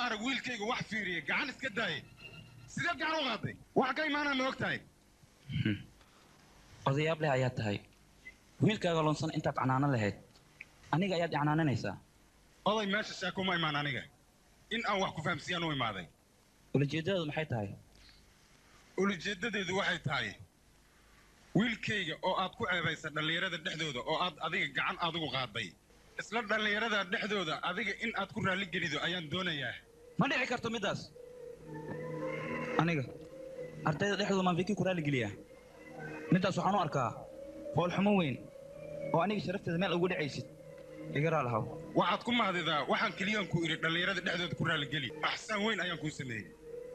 arag wiilkayga wax fiiriye gacan iska daayay sidee gacan u qaaday wax ka imaanaa ma og tahay odayaab leh ayaa tahay wiilkaaga loonsan intaad canaano lahayd aniga ayaad canaananaysaa oday meesha shaakuma imaan aniga in aan wax ku fahamsiiyaan u imaaday ulajeedadaadu maxay tahay ulajeedadeedu waxay tahay wiilkayga oo aad ku ceebaysa dhallinyarada dhexdooda oo aad adiga gacan adigu qaaday isla dhallinyarada dhexdooda adiga in aad ku raalli gelido ayaan doonayaa ma dhici karto middaas aniga ardayda dhexdooda maan fikir ku raalli geliyaa middaas waxaan u arkaa foolxumo weyn oo aniga sharafteeda meel ugu dhacaysid iga raalahaw waxaad ku mahadidaa waxaan keliyaan ku idhi dhallinyarada dhexdooda ku raalli geli axsaan weyn ayaan kuu sameeyey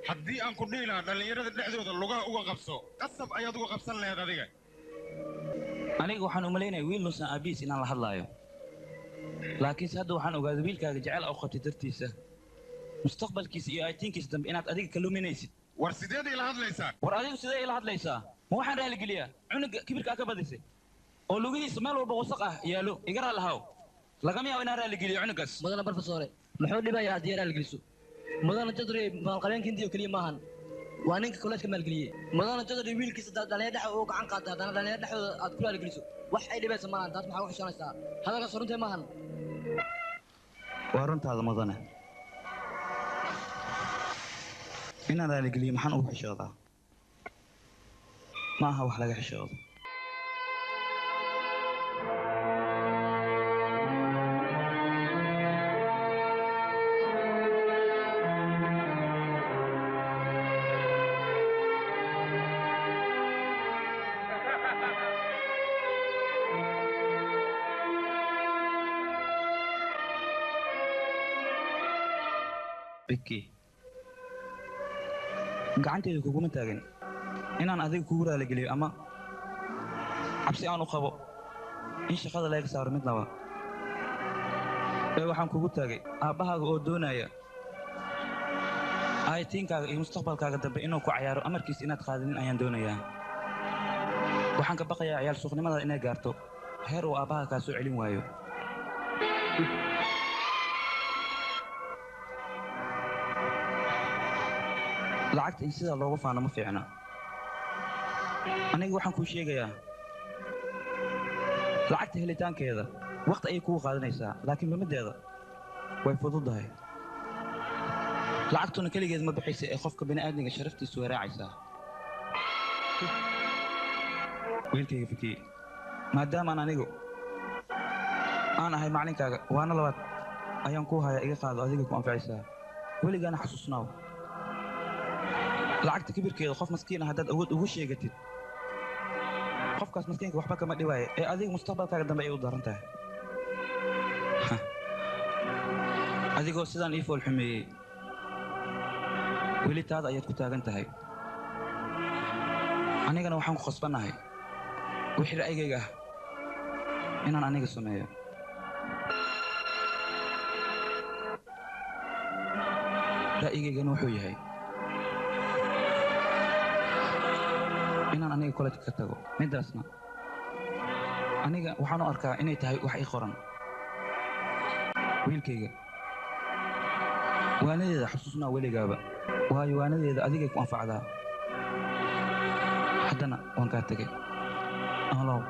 haddii aan ku dhihi lahaa dhallinyarada dhexdooda lugaha uga qabso qasab ayaad uga qabsan lahayd adiga aniga waxaan u malaynayaa wiil nuusan aabihiis inaan la hadlaayo laakiinse hadda waxaan ogaaday wiilkaaga jecel u qabtay dartiisa mustaqbalkiisa iyo aaytiinkiisa dambe inaad adiga ka luminaysid war sideed ila hadlaysaa war adigu sidee ila hadlaysaa ma waxaan raaligeliyaa cunuga kibirkaa ka badisay oo lugihiisa meel walba wasaq ah yaalo iga raalahaw lagama yaabo inaan raaligeliyo cunugaas mudana barfasore muxuu dhibayaa haddii aad raaligeliso mudana jadri maalqabeenka hindiyo keliya maahan waa ninka koleejka maalgeliyey mudana jadri wiilkiisa dhalinyaro dhexa uu gacan qaatay haddana dhalinyaro dhexdooda aad ku raaligeliso wax ay dhibaysa maahan taas maxaa u xishoonaysaa hadalkaas runtay maahan waa runtaada mudane inaan raaligeliyo maxaan ugu xishoodaa ma aha wax laga xishoodo biki gacanteedu kuguma taagan inaan adiga kugu raaligeliyo ama cabsi aan u qabo in shaqada laga saaro midnaba ee waxaan kugu taagay aabbahaaga oo doonaya aaytiinkaaga iyo mustaqbalkaaga dambe inuu ku cayaaro amarkiisa inaad qaadanin ayaan doonayaa waxaan ka baqayaa ciyaal suuqnimada inay gaarto heer uu aabbaha kaa soo celin waayo lacagta in sidaa loogu faano ma fiicna aniga waxaan kuu sheegayaa lacagta helitaankeeda waqti ayay kugu qaadanaysaa laakiin lumideeda way fududahay lacagtuna keligeed ma bixaysa ee qofka bini'aadmiga sharaftiisu way raacaysaa wiilkayga fikii maadaamaan anigu aan ahay maclinkaaga waana labaad ayaan kuu hayaa iga qaado adiga ku anfacaysaa weligaana xasuusnaaw lacagta kibirkeeda qof maskiin ah haddaad awood ugu sheegatid qofkaas maskiinka waxba kama dhiwaaya ee adiga mustaqbalkaaga dambe ay u daran tahay adigoo sidaan ii fool xumeeyey weli taada ayaad ku taagan tahay anigana waxaan ku khasbannahay wixii ra'yigayga ah inaan aniga sameeyo ra'yigaygana wuxuu yahay inaan aniga koleejka ka tago middaasna aniga waxaan u arkaa inay tahay wax ii qoran wiilkayga waanadeeda xusuusnaa weligaaba waayo waanadeeda adigay ku anfacdaa haddana waan kaa tegay amalow